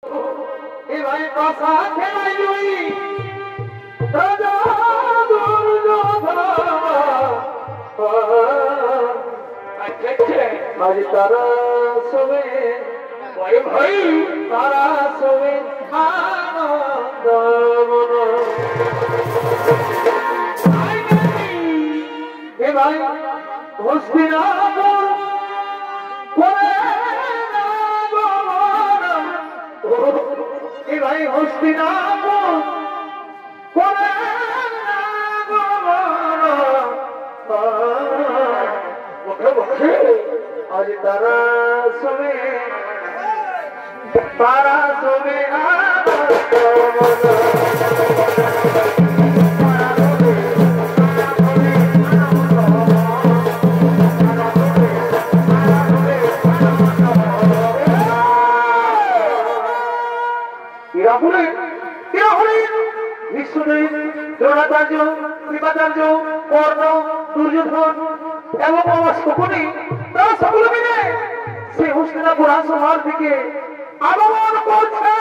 এ ভাই পাশা খেলাই ওই রাজা দুর্যোধন আজ তারা সবে ভাই ভাই তারা সবে আনন্দ মন এ ভাই হস্তিনাপুর ভাই হস্তিনাপুর মুখে মুখে আজ তারা শুনে দ্রোণাচার্য কৃপাচার্য কর্ণ দুর্যোধন এবং আমার শকুনি তারা সকলে মিলে সেই হস্তিনাপুর রাজসভার দিকে আগমন করছে।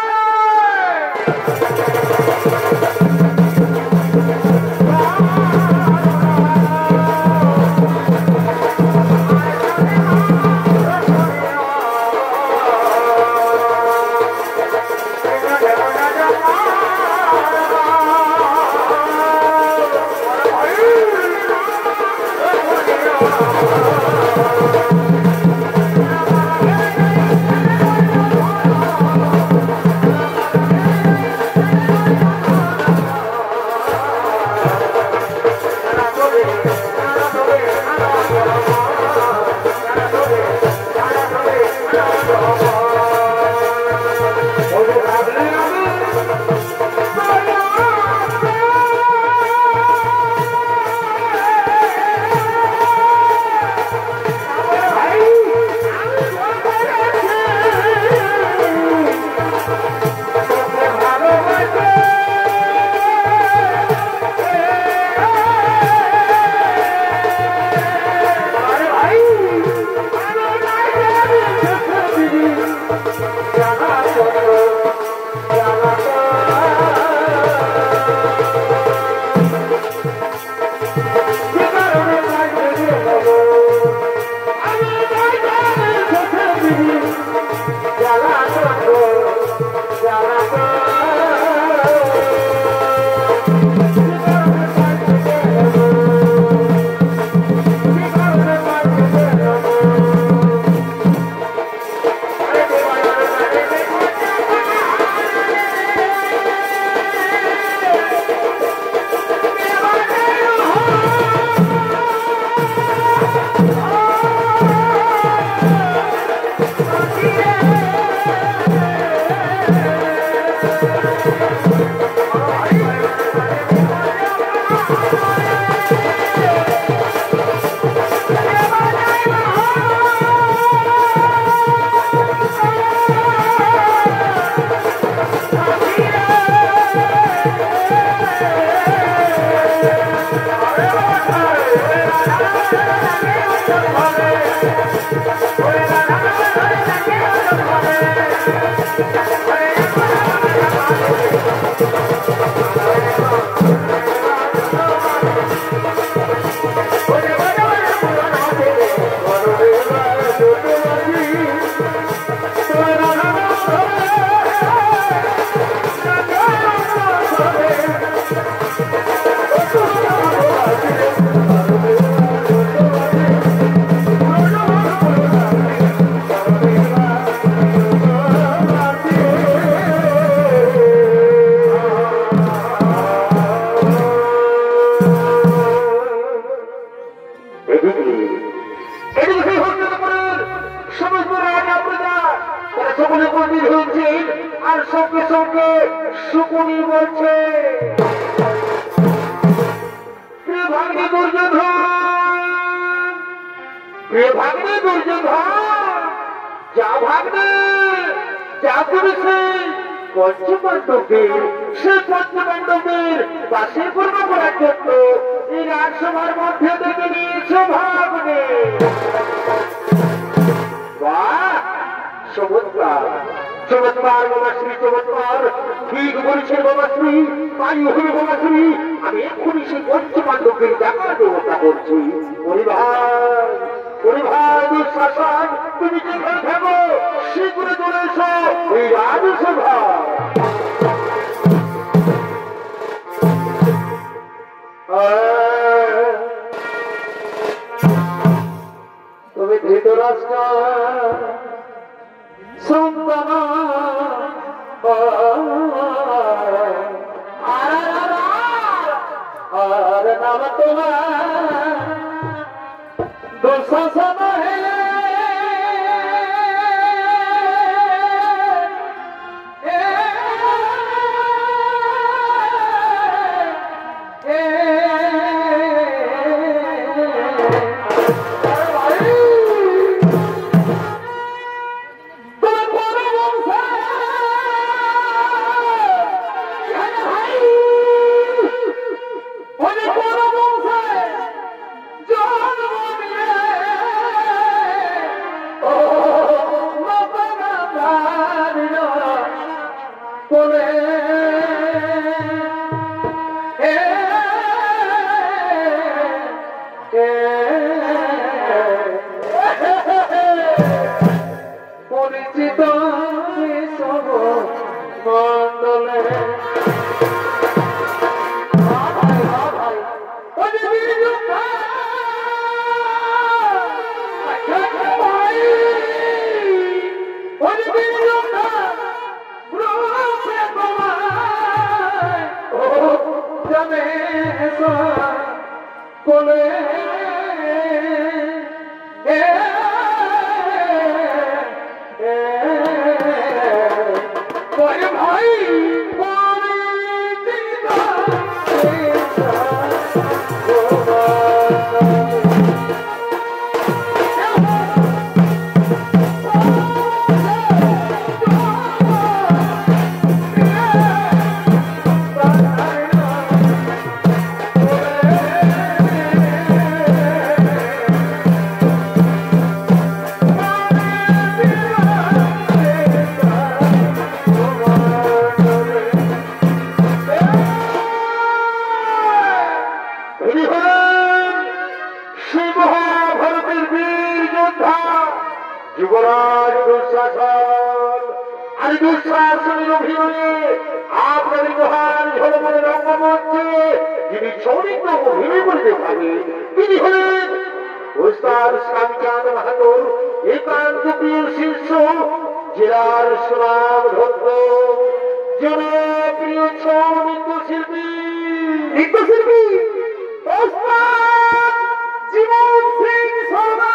চমৎকার বাবাশ্রী, চমৎকার, ঠিক বলেছেন বাবাশ্রী, তাই হবে বাবাশ্রী। আমি এক্ষুনি সেই পঞ্চপাণ্ডবকে দেখার ব্যবস্থা করছি। পরিভার দুঃশাসন, তুমি যেখানে থাকো শীঘ্র চলে এসো এই রাজসভা। তুমি ধৃতরাষ্ট্র সন্তান, আর নাম তোমার দুঃশাসন হেলে পরিচিত সব মন্ডলে কোলে ভাই যুবরাজ দুঃশাসন, আর দুঃশাসনের অভিনয়ে আপনার মহান ঝলমলে রঙ্গমঞ্চে যিনি চরিত্র অভিনয় করে দেখাবেন তিনি হলেন ওস্তাদ শ্যামচাঁদ বাহাদুর, একান্ত প্রিয় শিষ্য, জেলার সুনামধন্য জনপ্রিয় ছৌ নৃত্যশিল্পী ওস্তাদ জীবন সিং শর্মা।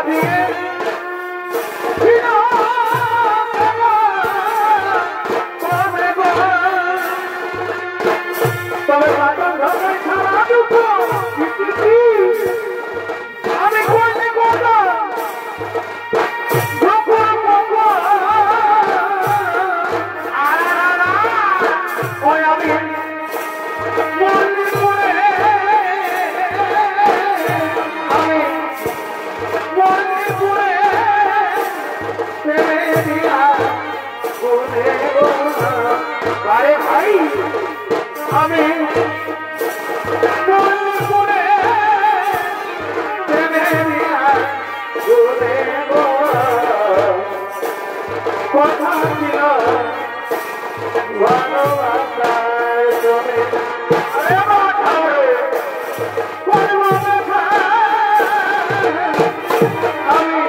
দিয়ে তবে বাদল ঢাকায় ছাড়া দুঃখ আমি করতে করলাম ওই আমি মন্দির করে আমি মন্দির করে আরে ভাই আমি মন্দির করে কথা ছিল ভালোবাসার জন্য আরে আমার ঠাকুরে আমি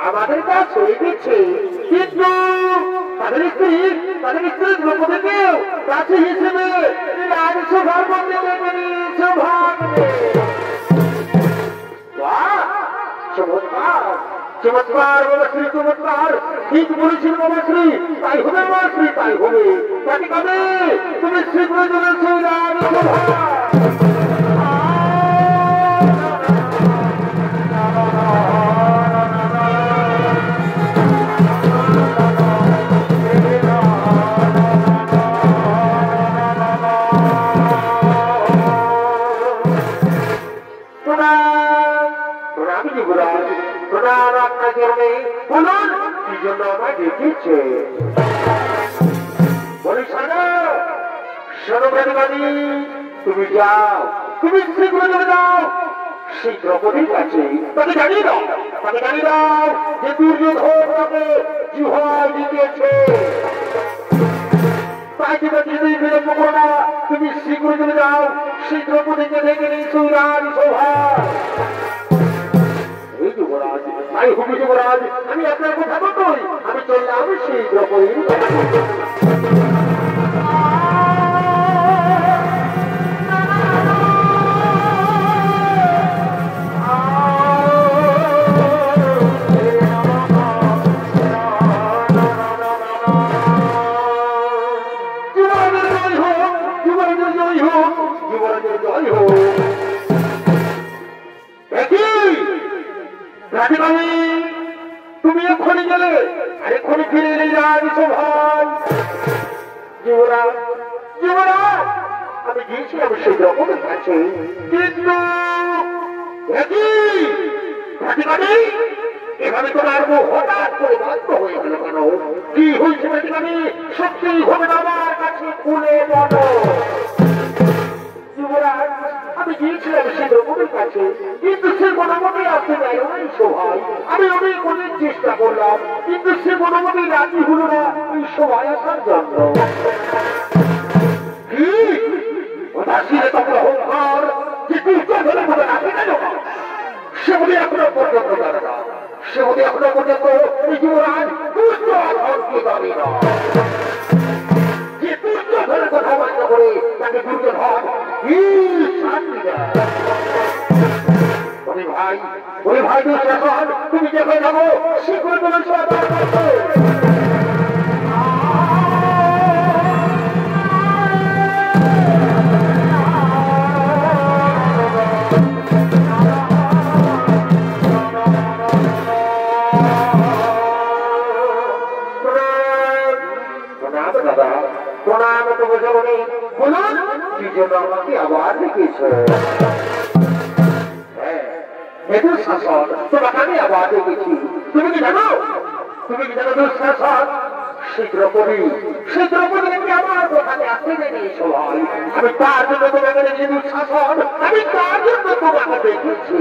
আমাদের কাজ হয়ে গেছে, কিন্তু তাদের স্ত্রী দ্রৌপদীকেও কাছে হিসেবে রাজসভার মধ্যে ডেকে নিয়েছে ভাগ্নে। চমৎকার চমৎকার বাবাশ্রী, চমৎকার, ঠিক বলেছেন বাবাশ্রী, তাই হবে বাবাশ্রী, তাই হবে। কাকে কাবে তুমি শীঘ্র চলেছো রাজসভা। তুমি যাও, তুমি শীঘ্র চলে যাও সেই দ্রৌপদীর কাছে, তাকে জানিয়ে দাও, তাকে জানিয়ে দাও যে দুর্যোধন তাকে জিহ্বায় দিতেছে। তাই বিলম্ব করো না, তুমি শীঘ্র চলে যাও সেই দ্রৌপদীকে ডেকে নিয়েছো রাজসভা। এই যুবরাজ, তাই হুবি যুবরাজ, আমি আপনার কথা মতোই আমি চললাম সেই দ্রৌপদীর কাছে। তুমি এক্ষুনি গেলে আর এক্ষুনি ফিরে এলে রাজসভায়। যুবরাজ, যুবরাজ, আমি গিয়েছিলাম সেই দ্রৌপদীর কাছে, কিন্তু এখানে তোমার মুখ হঠাৎ করে বন্ধ হয়ে গেল কেন? কি হয়েছে বেটিকানি? সত্যি হবে না আমার কাছে খুলে বলো। যুবরাজ, আমি গিয়েছিলাম সেই দ্রৌপদীর কাছে, কিন্তু সে কোনোমতে আসতে চাই না এই সভায়। আমি অনেক চেষ্টা করলাম, কিন্তু সে কোনোমতে রাজি হলো না এই সভায় আসার জন্য। কি ওটা ছিল তোমার অহংকার যে দুর্যোধনের মধ্যে রাখে গেল, সেগুলি এখনো পর্যন্ত জানে না, সেগুলি এখনো পর্যন্ত এই যুবরাজ দুর্যোধনকে জানে না। যে দুর্যোধনের কথা মান্য করে তাকে দুর্যোধন শান্তি দেয়। ভাই দুঃশাসন, তুমি যেখানে যাবো শীঘ্র তোমার সদা প্রণাম। তো বুঝে বলি বলুন কি জন্য আমাকে আবার ডেকেছে? দুঃশাসন, তোমাকে আমি আবার ডেকেছি। তুমি কি জানো, তুমি কি জানো দুঃশাসন, শীঘ্র করি আমি আমার দোকানে আসতে দেয়নি সবাই। আমি তার জন্য তোমাকে ডেকেছি দুঃশাসন, আমি তার জন্য তোমাকে ডেকেছি।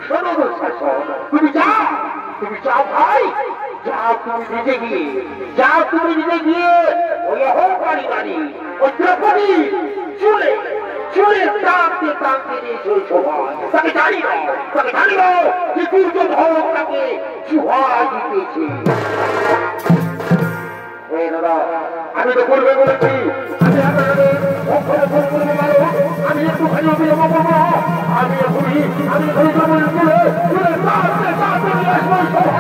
শোনো দুঃশাসন, তুমি যাও ভাই, যাও তুমি নিজে গিয়ে, যাও তুমি নিজে গিয়ে ওই অহংকারী নারী ওই দ্রৌপদী চুলে চুলে টানতে টানতে নিয়ে সেই সভায় তাকে জানিও, তাকে জানিও যে দুর্যোধন তাকে চুহাই দিতেছে। দাদা আমি তো করবে বলেছি, আমি আপনাদের আমি একটুখানি অভিযোগ করবো, আমি এখনই আমি তুলে তুলে টানতে টানতে নিয়ে আসবো সভা।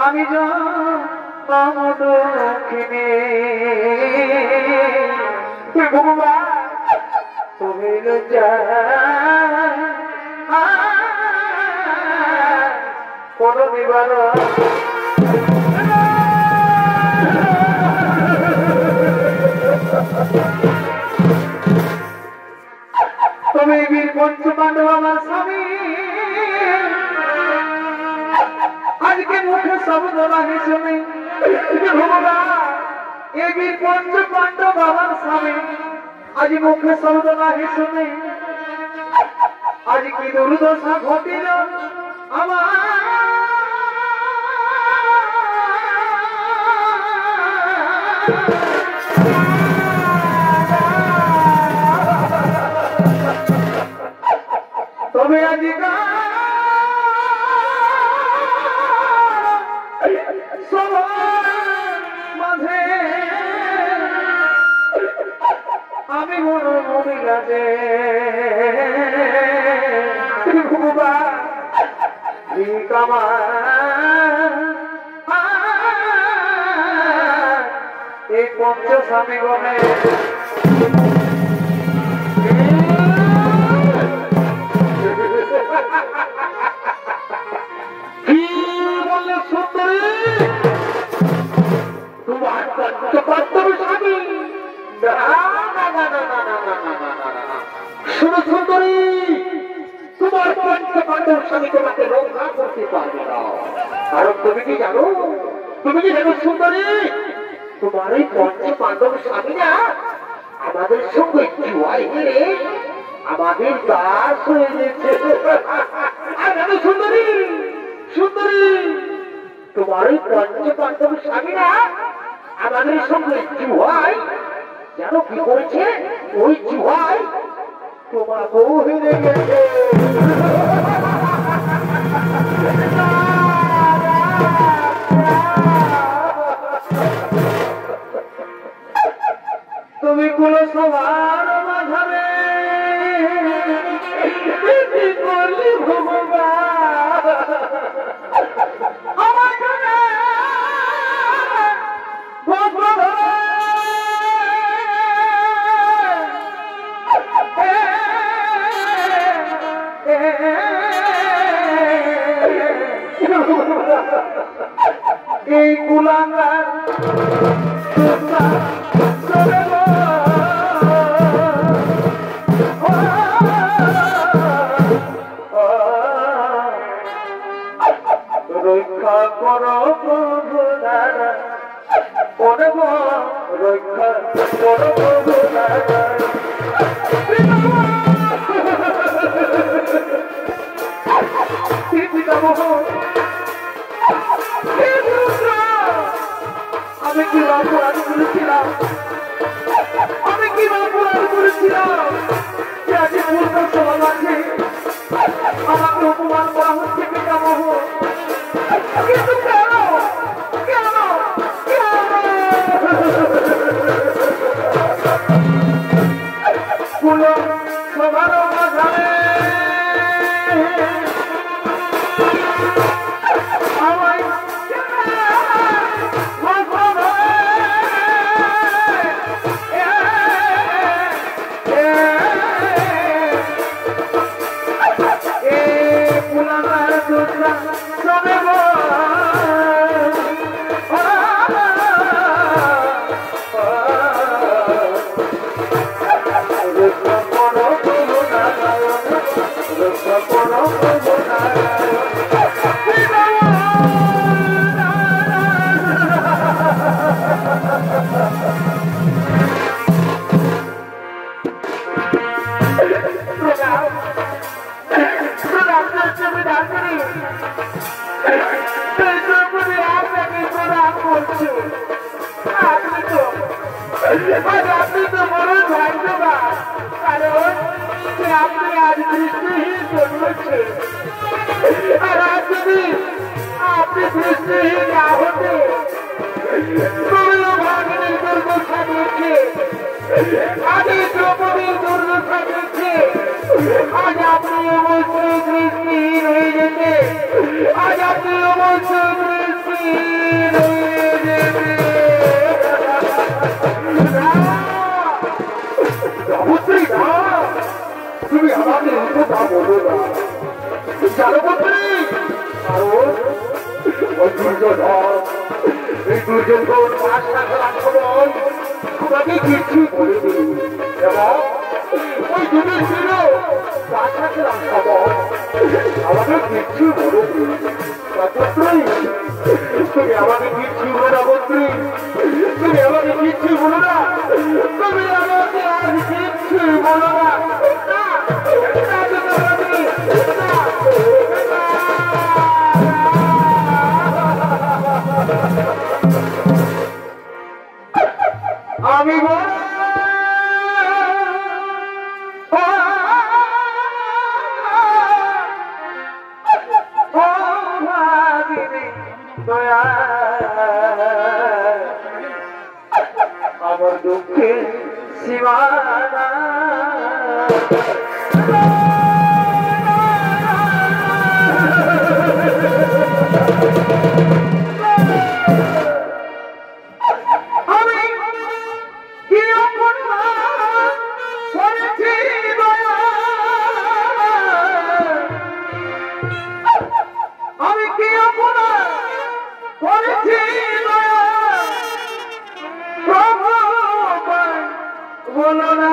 আমি নাম দক্ষিণে ভগবান তুমি কোন নিবারণ তুমি বীর পঞ্চপাণ্ডব আমার স্বামী আজকে মুখে শব্দ লাগে শুনে ভগবান এই বীর পঞ্চপাণ্ডব আমার স্বামী আজ মুখে শব্দ লাগে শুনে আজ কি দুর্দশা ঘটিল আমার তবে আজিকা সবার মাঝে আমি বড় মহিলাতে এই পঞ্চ স্বামী গণে কি বললে সুন্দরী তোমার পঞ্চপাণ্ডব স্বামী শুনো সুন্দরী তোমার পঞ্চপাণ্ডব স্বামী তোমাকে রক্ষা করতে পারবে না কারণ তুমি কি জানো সুন্দরী তোমার এই পঞ্চপাণ্ডব স্বামী না আমাদের সঙ্গে জুয়ায় হেরে আমাদের দাস হয়ে গেছে আর জানো সুন্দরী তোমার এই পঞ্চপাণ্ডব স্বামী না আমাদের সঙ্গে জুয়ায় যেন কি করেছে ওই জুয়ায় তোমাকেও হেরে গেছে তুমি কোন সবার মাঝাবে করলি ভগবান আমার এই কুলাঙ্গার রক্ষা করো প্রভু দাদা রক্ষা করো প্রভু দাদা আমি কি অপরাধ করেছিলাম যে আজ পূর্ণ সমাজ আছে আমাকে অপমান করা হচ্ছে পিতামহ কিন্তু কেন পুরো সবার মাঝারে আপনি তো বড় ভাগ্যবান কারণ আপনি আজ দৃষ্টিহীন জন্মেছে আর আজ যদি আপনি দৃষ্টিহীন না হতে ভাগ্নের দুর্দশা দিয়েছে আগে দ্রৌপদীর দুর্দশা দিয়েছে আজ আপনি অবশ্যই দৃষ্টিহীন হয়ে যেতে আজ আপনি অবশ্যই দৃষ্টিহীন আমাকে কথা বলো না জানো মন্ত্রী কারণ ওই দুর্যোধন এই দুর্যোধন 5 টাকা সময় তোমাকে কিছু বলেনি এবং ওই যুগের ছিল 5 টাকা সময় আমাকে কিছু বলেনি তুমি আমাকে কিচ্ছু বলো না মন্ত্রী তুমি আমাকে কিচ্ছু বলো না তুমি আমাকে আর কিচ্ছু বলো না আমি আমার দুঃখে সীমানা আমি কি অপরাধ করেছি আমি কি অপরাধ করেছি প্রভু বলো না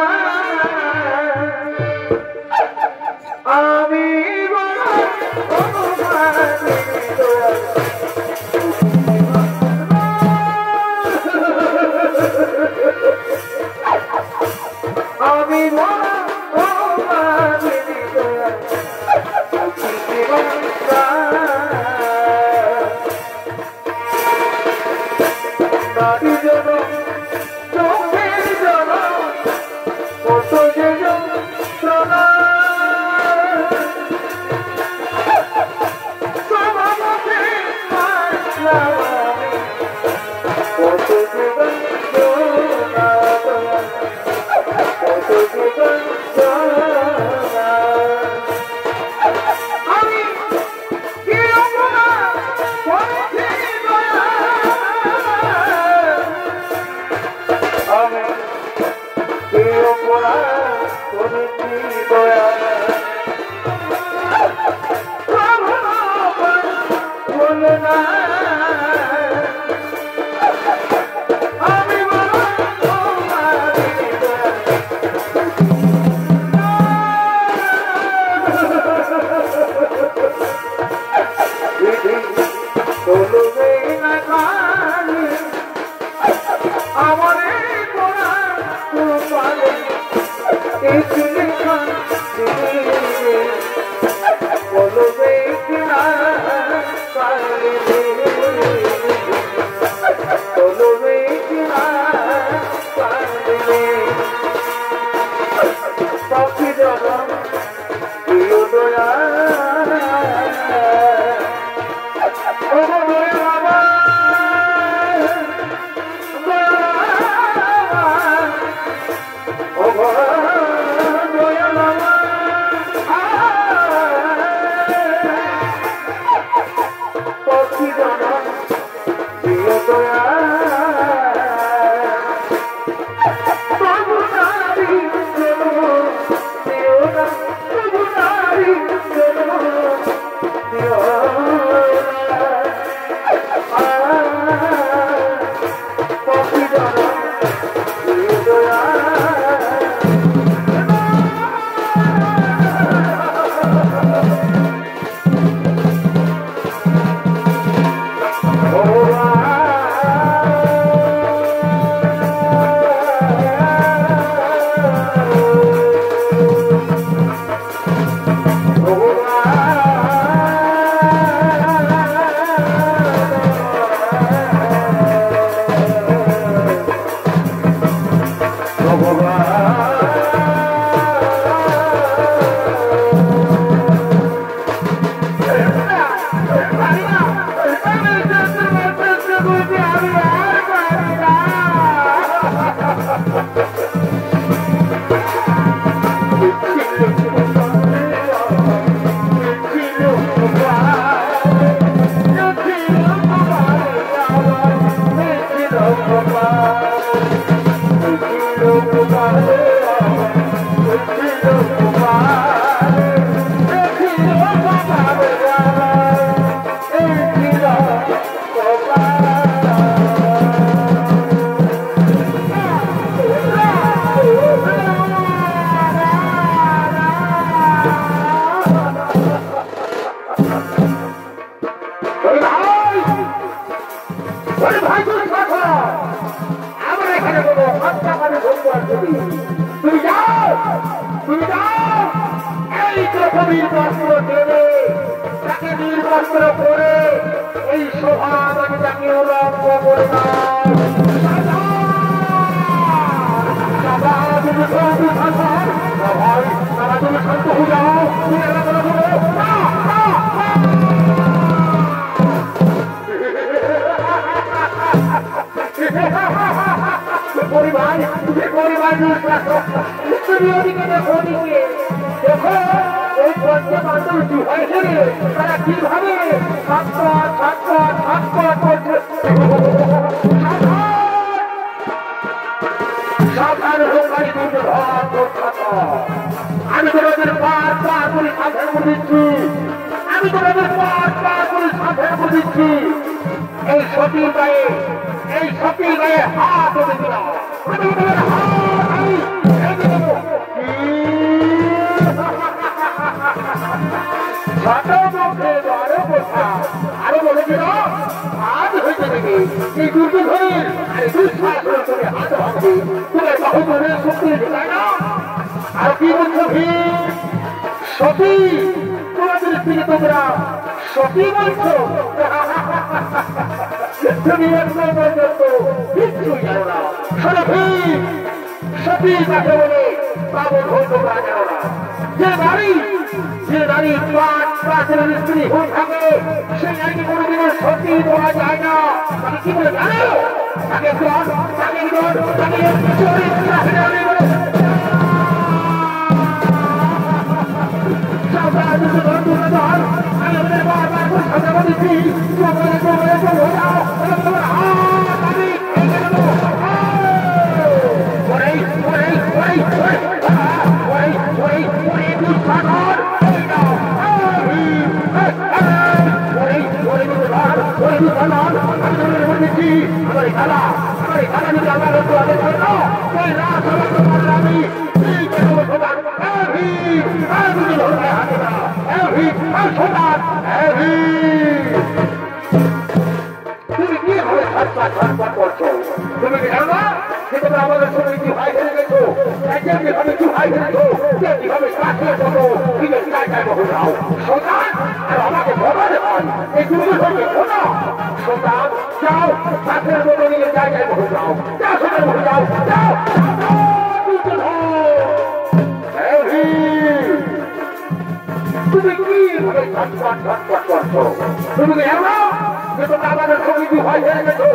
টেনে তাকে নির্বস্ত্র করে এই সভাটাকে তাকে উলঙ্গ করে শান্ত হয়ে যাও পরিবার তুমি ওদিকে দেখো ওদিকে দেখো ওই পঞ্চপাণ্ডব জুহাই হেরে তারা কিভাবে করছে সাবধান হোকারি আমি তোমাদের পার করে সাবধান করে দিচ্ছি আমি তোমাদের পার করে সাবধান করে দিচ্ছি এই সতীর গায়ে হাত ওঠে দিলাম আমি তোমাদের হাত আরো বলেছিল আজ হইতে দেবে এই দুর্যোধনের দুঃশ্বাস করে হাত ভাঙবে তোমার বাহু ধরে শক্তি ঢুকায় না আর কি বলছো সতী তোমাদের থেকে তোমরা সতী বলছো তুমি একদম পর্যন্ত কিচ্ছুই জানো না সতী কাকে বলে তা বলবো তোমরা জানো না যে নারী প্রাচীন স্ত্রী হয়ে থাকে সেই নারীকে কোনোদিনের সত্যি বলা যায় না তাকে কি বলে জানো তাকে আমি ওদের বারবার করে সাজা দিচ্ছি তুমি কি ভাবে ছটপট করছো তুমি কি জানো না তোমরা আমাদের সঙ্গে কি ভাই ফেলে গেছো যেভাবে কি ভাই ফেলেছো যেভাবে কাছে করো নিজের জায়গায় বহু যাও সন্তান আর আমাকে ভবানে হয় এই দুর্যোগকে শোনো সন্তান যাও কাছের মতো নিজের জায়গায় বহু যাও যাও তুমি কি ভাবে ছটপট করছো তুমি কি জানো না যে তোমরা আমাদের সঙ্গে কি ভাই ফেলে গেছো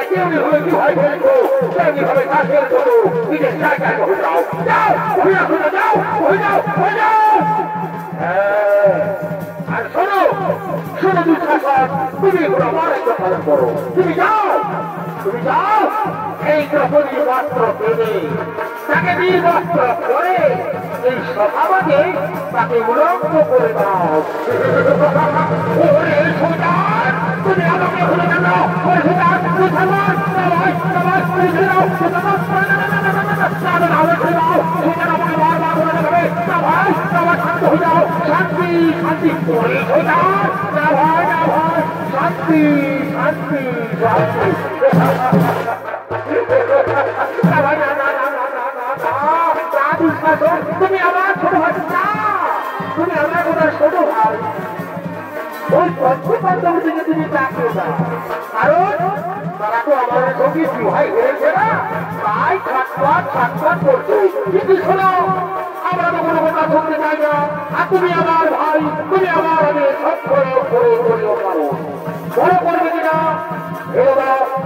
কেমনি ভাবে কি ভাই ফেলেছো কেমনি ভাবে কাছের মতো নিজের জায়গায় বহু যাও আর শোনো দুঃশাসন তুমি আমার একটা পালন করো তুমি যাও এই দ্রৌপদী বস্ত্র পেলে তাকে নির্বস্ত্র করে এই সভাবাদে তাকে উলঙ্গ করে দাও ওরে সুদান তুমি আমাকে ভুলে গেল ওরে সুদান শান্তি তুমি আমার ছোট ভাই তুমি আমার কোথায় ছোট ভাই ওই পঞ্চপাণ্ডব থেকে তুমি তাকিয়ে দাও কারণ তারা তো আমাদের সঙ্গে বিবাহ হয়েছে না তাই ছাটপাট করছে কিন্তু শোনো আমরা তো কোনো কথা শুনতে চাই না আর তুমি আমার ভাই তুমি আমার আমি সব করেও পারো বড় করবে কিনা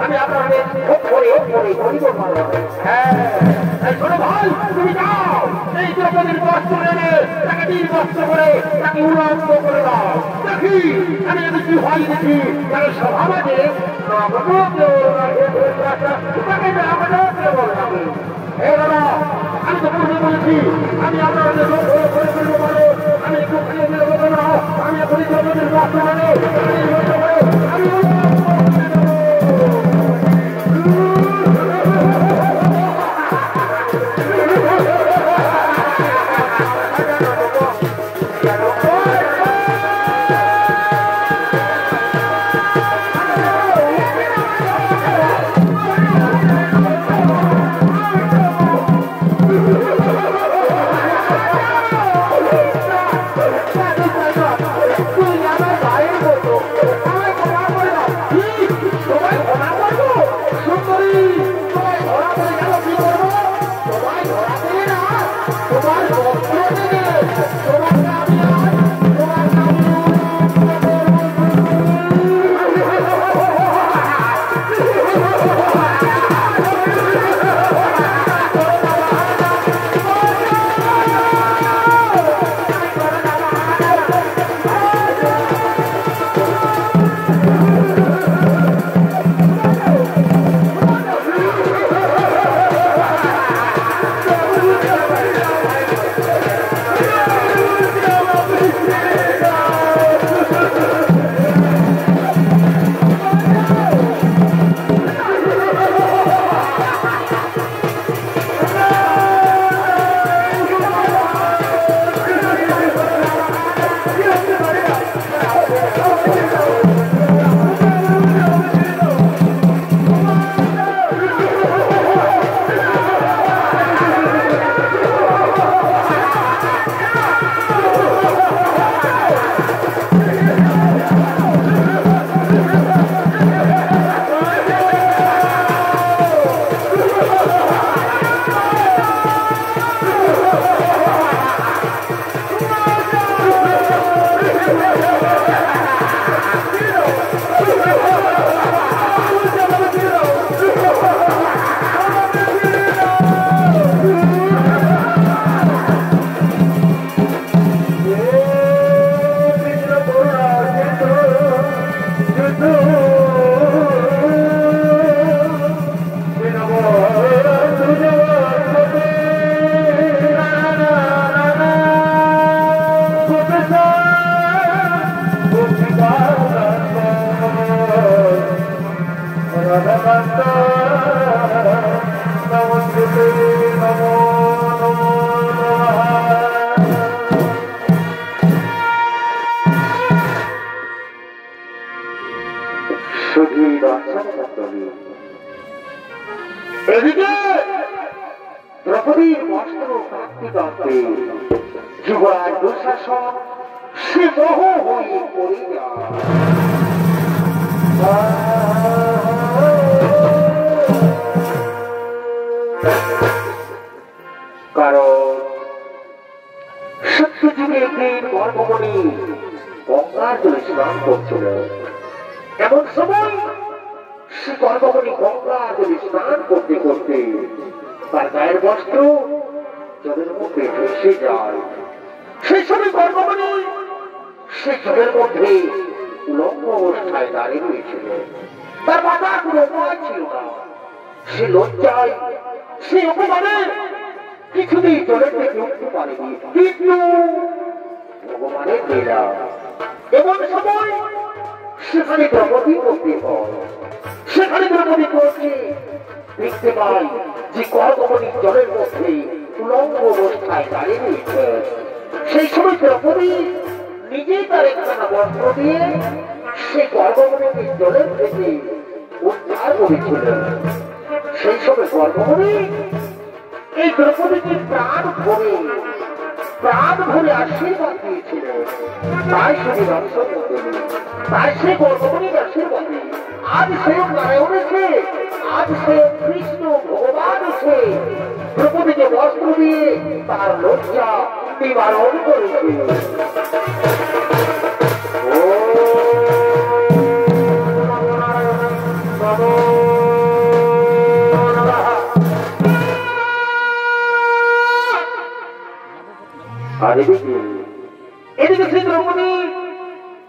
আমি আপনাদের খুব করিব পারো হ্যাঁ শোনো ভাই তুমি যাও এই দ্রৌপদীর বস্ত্র এনে তাকে নির্বস্ত্র করে তাকে উলঙ্গ করে দাও দেখি আমি যদি কি হয় দেখি তাহলে সভাবাদে আমি তো পূর্বে বলেছি আমি আপনাদের করে ফেলবো পারো আমি একটু আমি এখন দ্রৌপদীর বস্ত্র আমি শুধু দর্শন মন্ডলী এদিকে দ্রৌপদীর বস্ত্র কাঁপতে কাঁপতে যুবরাজ দুঃশাসন সে মোহ হয়ে পড়ে যায়। কারণ সত্যযুগে একদিন গর্ভমণি গঙ্গার জলে স্নান করছিল। এমন সময় সে গর্ভমণি গঙ্গার জলে স্নান করতে করতে তার গায়ের বস্ত্র জলের মধ্যে ভেসে যায়। সেই সময় গর্ভমণি সে জলের মধ্যে উলঙ্গ অবস্থায় দাঁড়িয়ে রয়েছিল। তার মাথা কোনো উপায় ছিল না। সে লজ্জায় সে অপমানে কিছুতেই জলের থেকে উঠতে পারেনি। কিন্তু ভগবানের লীলা এমন সময় সেখানে দ্রৌপদী করতে হয়। সেখানে দ্রৌপদী করছে দেখতে পাই যে গর্ভমণি জলের মধ্যে উলঙ্গ অবস্থায় দাঁড়িয়ে রয়েছে। সেই সময় দ্রৌপদী নিজেই তার একখানা বস্ত্র দিয়ে সেই গর্ভমণিকে জলের থেকে উদ্ধার করেছিলেন। সেই সময় গর্ভমণি এই দ্রৌপদীকে প্রাণ ভরে আশীর্বাদ দিয়েছিলেন। তাই শুধু দর্শন মন্ডলী তাই সে গর্ভমণির আশীর্বাদে আজ স্বয়ং নারায়ণ এসে আজ স্বয়ং কৃষ্ণ ভগবান এসে দ্রৌপদীকে বস্ত্র দিয়ে তার লজ্জা নিবারণ করেছে। আর এদিকে শ্রী দ্রৌপদী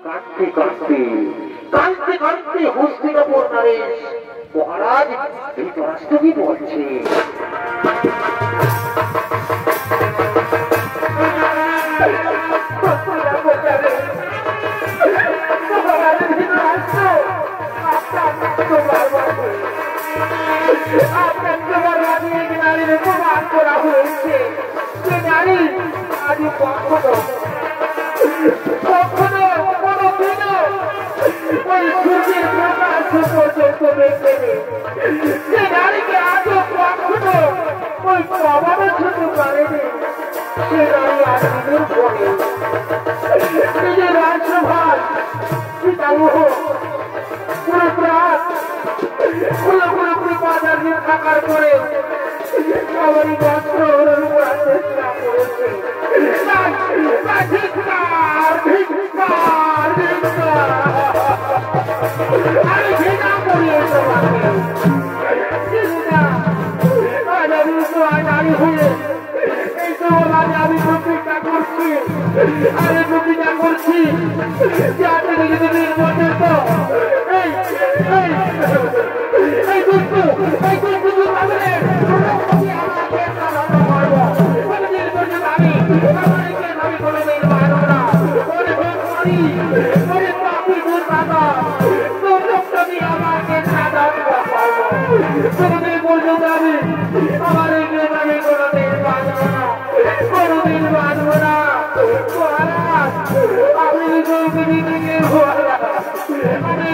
কাঁদতে কাঁদতে হস্তিনাপুর নরেশ মহারাজ ধৃতরাষ্ট্রকে বলছে আপনার তোমার রাজি এক নারীর অপমান করা হয়েছে। সে নারী আজ কখনো কোনদিনও ওই সূর্যের প্রকাশ পর্যন্ত দেখবে। সে নারীকে আজও কখনো ওই প্রভাবে ছুটে পারেনি। সে নারী আজ নিজের পরে নিজের রাজ্যভার পিতামহ পুরোপুরি বাজারে থাকার পরে সবারই বস্ত্র করার চেষ্টা করেছে। আমি ঘৃণা করি নারী হয়ে এই সময় আমি প্রতিজ্ঞা করছি যে আপনি নিজেদের মধ্যে তো এই দুষ্টু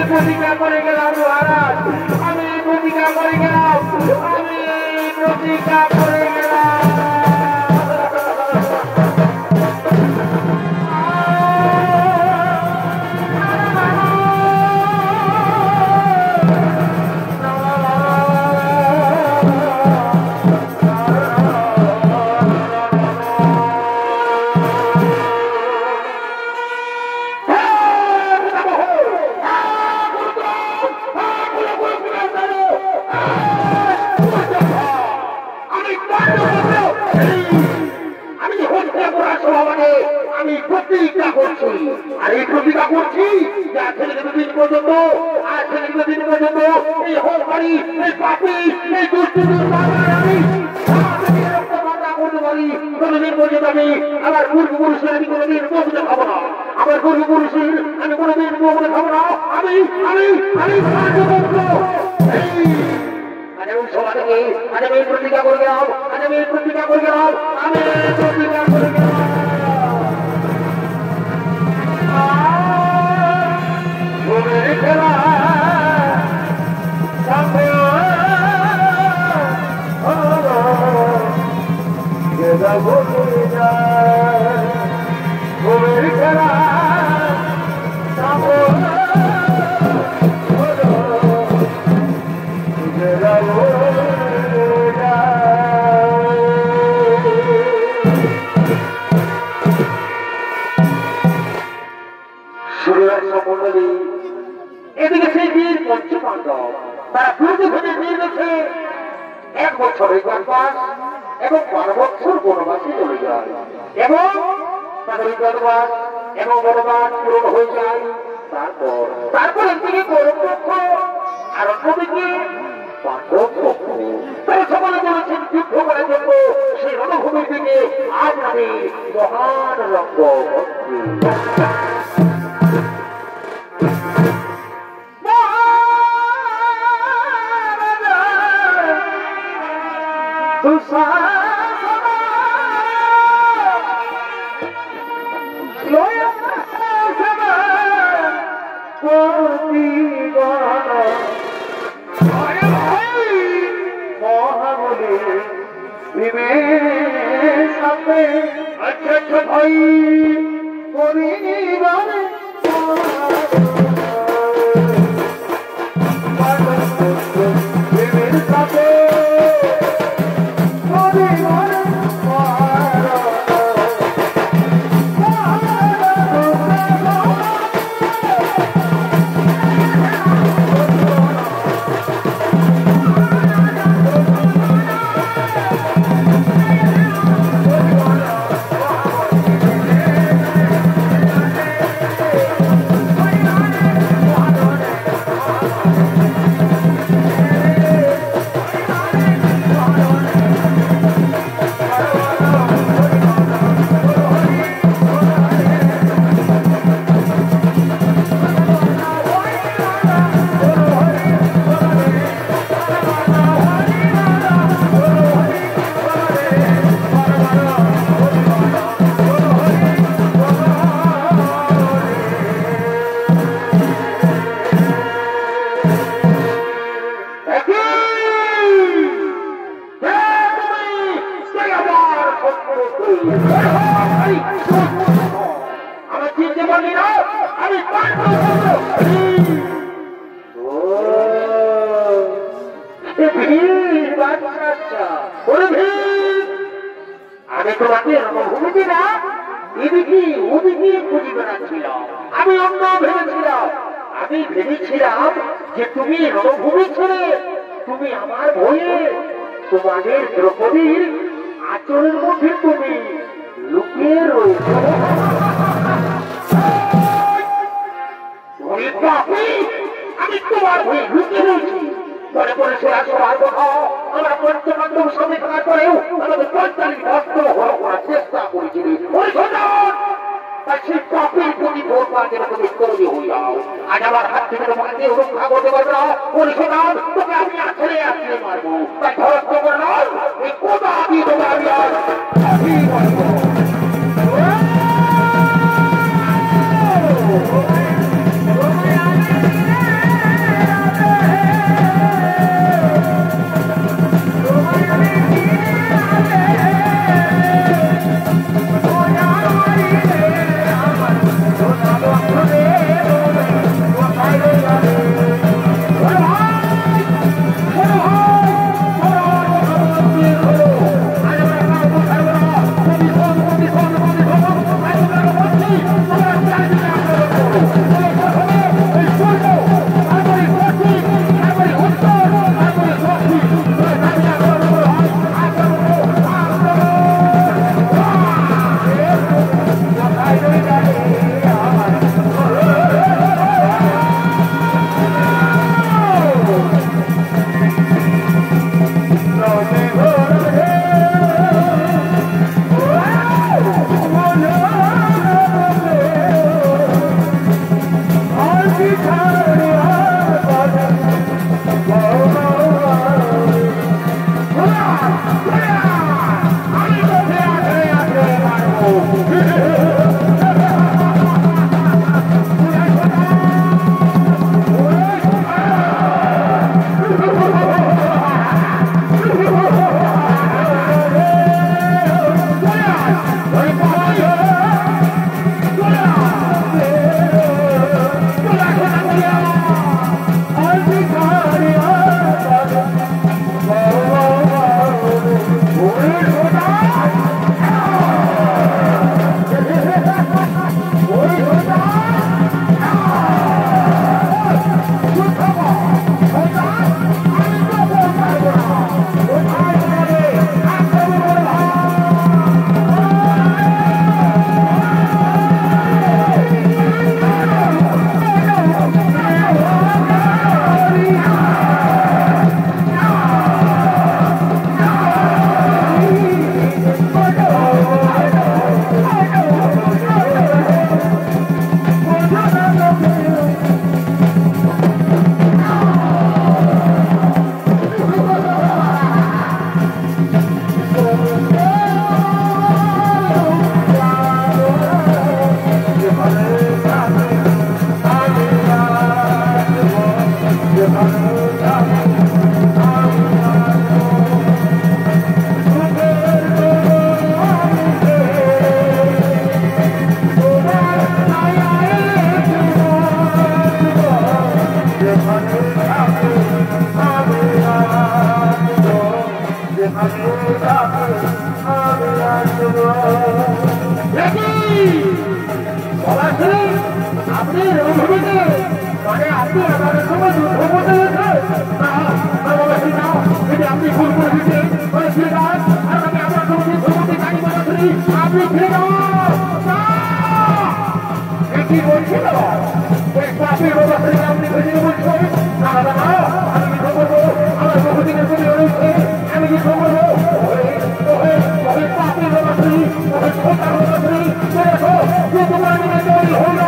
প্রতিজ্ঞা করে গেলাম মহারাজ, আমি প্রতিজ্ঞা করে গেলাম। আমার পূর্বপুরুষের আমি কোনোদিন মুখে খাবো না। আমার পূর্বপুরুষের আমি কোনোদিন মুখে খাবো না। আমি প্রতিজ্ঞা করে গেলাম। আমি প্রতিজ্ঞা করে গেলাম। খেলা মন্ডলী এদিকে সেই বীর পঞ্চপাণ্ডব তারা দুর্যোধনে নির্দেশে 1 বছর অজ্ঞাতবাস এবং 12 বছর বনবাসে চলে যায় এবং তাদের অজ্ঞাতবাস এবং বনবাস পূরণ হয়ে যায়। তারপর একদিকে কৌরব পক্ষ আর অন্যদিকে পাণ্ডব পক্ষ তারা সকলে বলেছেন যুদ্ধ করার জন্য সেই রণভূমি থেকে আজ আমি মহান রঙ্গ अच्छा भाई তোমাদের দ্রৌপদীর আচরণের মধ্যে তুমি লুকিয়ে রয়েছ। আমি তোমার হয়ে লুকিয়ে রয়েছি মনে করে সেরা সবার কথা আমরা পঞ্চপাণ্ডব সঙ্গে থাকার পরেও আমাদের 45 বছর হওয়া করার চেষ্টা করেছিলি তাই সেই পাপের প্রতি ভোট পাওয়ার তুমি করবি হয়ে যাও। আজ আমার হাত থেকে তোমাকে কেউ রক্ষা করতে পারবে না। পরিশোধন তোকে আমি আসলে আসলে মারবো তাই ধরস্ত করে নয় এই কোথা দিয়ে তোমার আমি মারবো। মানে আপনি আমাদের সঙ্গে যুদ্ধ করতে গেছেন না বাবাসী না যদি আপনি ভুল করে দিতে বলে ফিরে যান আর আমি আমার সঙ্গে যুদ্ধ করতে জানি বাবাসী আপনি ফিরে যান কি বলছিল আপনি বাবাসী আপনি ফিরে বলছেন না না আমি যুদ্ধ করবো আমার বহুদিনের জন্য রয়েছে আমি যুদ্ধ করবো আপনি বাবাসী ছোটা বাবাসী দেখো যে তোমার নিয়ে তৈরি হল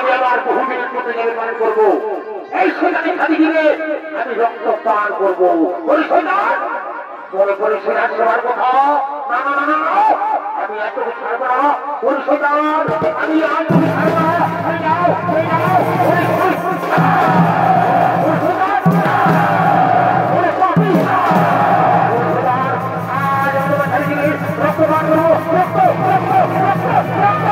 আমি আমার বহুদিনের প্রতিজ্ঞা পালন করবো। এই শয়তানি খালি দিলে আমি রক্ত পান করবো। ওই শয়তান মনে করে সে আসবার কথা। না না না না, আমি এত ছাড়ব না। ওই শয়তান আমি আর তুমি ছাড়ব না। এই নাও, এই নাও, রক্ত পান করবো। রক্ত রক্ত রক্ত রক্ত।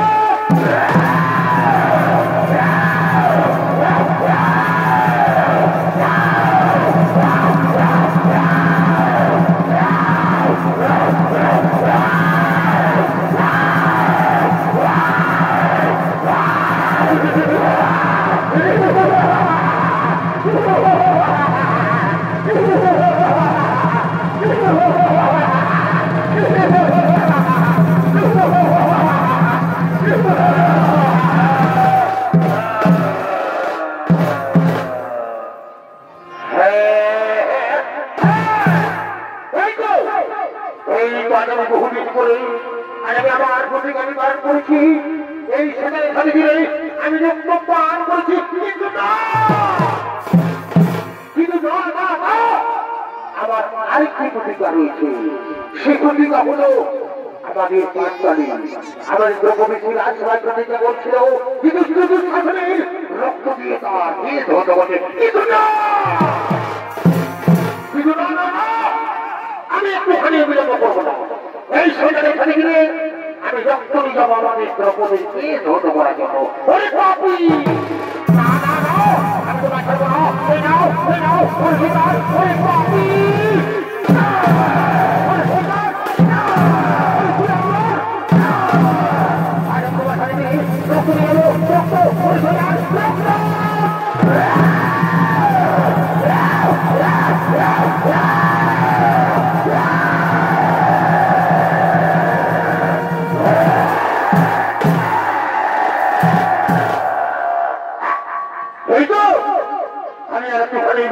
বহুদিন করে আর আমি আমার প্রতিজ্ঞা আমি পালন করেছি। এই সেখানে খালি দিলে আমি রক্ত পান করেছি। কিন্তু আমার আরেকটি প্রতিজ্ঞা রয়েছে। সেই প্রতিজ্ঞা হলো আমাদের পাঁচকালী আমাদের দ্রৌপদী রাজসভায় প্রতিজ্ঞা বলছিল শাসনের রক্ত দিয়ে তার দেশ হতে বলে। আমি একটুখানি বিলম্ব করবো না। এই সরকারে খালি গেলে আমি রক্ত নিয়ে যাবো আমাদের দ্রৌপদীর দেশ হতে করার জন্য। ওরে পাপি না না না, আমি তোমার ছাড়বো না। ওই নাও, ওই নাও, ওই হিতার, ওই পাপি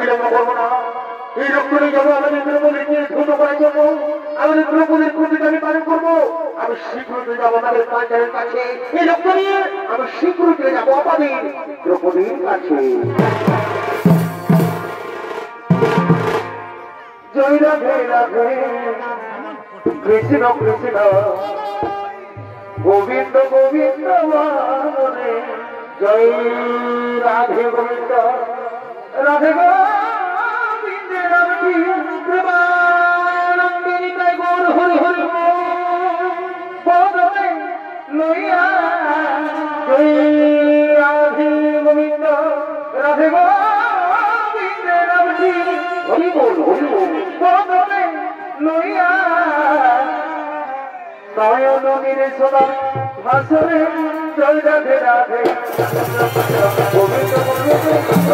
বিলম্ব করবো না। এই রক্ত নিয়ে যাবো আমাদের দ্রৌপদীকে ধন্য করার জন্য। আমাদের দ্রৌপদীর প্রতিজ্ঞা আমি পালন করবো। আমি শীঘ্রই যাবো আমাদের পাঁচালের কাছে। এই রক্ত নিয়ে আমি শীঘ্রই যাবো আমাদের দ্রৌপদীর কাছে। জয় রাধে রাধে কৃষ্ণ কৃষ্ণ গোবিন্দ গোবিন্দ বামনে। জয় রাধে গোবিন্দ রাধে গোবিন্দ রাধে প্রমানন্দিনী তাই গৌর হরি হরি বদলে লইয়া। জয় রাধে গোবিন্দ রাধে গোবিন্দ রাধে হরি বল হরি বল বদলে লইয়া। নয়ন নীরে সদা ভাসরে জয় রাধে রাধে গোবিন্দ গোবিন্দ।